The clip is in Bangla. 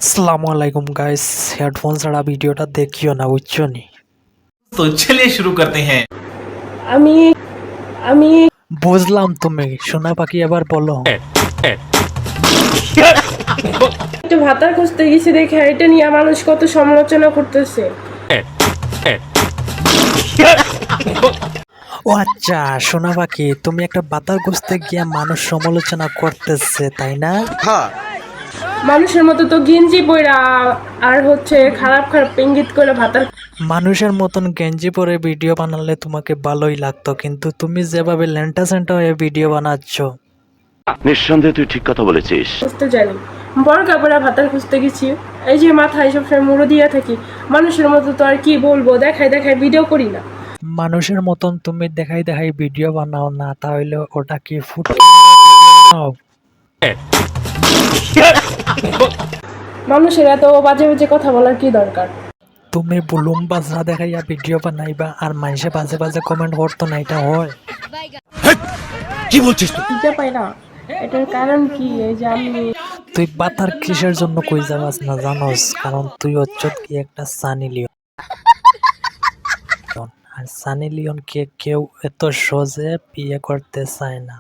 আসসালামু আলাইকুম গাইস, হেডফোন ছাড়া ভিডিওটা দেখিও না, বুঝছো নি? तो चलिए शुरू करते हैं। আমি আমি বুঝলাম, তুমি সোনা পাখি এবার বলো। একটু ভাতার খুঁজতে গেছি দেখে এটা নিয়ে মানুষ কত সমালোচনা করতেছে। ও আচ্ছা সোনা পাখি, তুমি একটা বাতার খুঁজতে গিয়ে মানুষ সমালোচনা করতেছে, তাই না? মানুষের মতো তো গেঞ্জি পইরা আর খারাপ খারাপ ইঙ্গিত করে ভাতার মানুষের মতন গেঞ্জি পরে ভিডিও বানালে তোমাকে ভালোই লাগতো, কিন্তু তুমি যেভাবে ল্যান্টা স্যান্টা হয়ে ভিডিও বানাচ্ছ। নিঃসন্দেহে তুই ঠিক কথা বলেছিস। খুঁজতে জানি বড় কাপড়া ভাতার খুঁজতে গেছি। এই যে মাথায় সবসময় মুড়ো দিয়া থাকি, মানুষের মতো তো আর কি বলবো, দেখাই দেখাই ভিডিও করি না। মানুষের মতন তুমি দেখাই দেখাই ভিডিও বানাও না, তাহলে ওটা কি ফুট বানাও? মানুষের এত বাজে বাজে কথা বলার কি দরকার? তুমি বুলুম বাজনা দেখাইয়া ভিডিও বানাইবা আর মানুষে বাজে বাজে কমেন্ট করতো না, এটা হয়? লজ্জা পাই না। এটার কারণ কি? এই যে আমি তুই বাতার কিসের জন্য কই যাবাস না জানোস? কারণ তুই হচ্ছে কি একটা সানি লিওন, আর সানি লিওনকে কেউ এত সহজে বিয়ে করতে চায় না।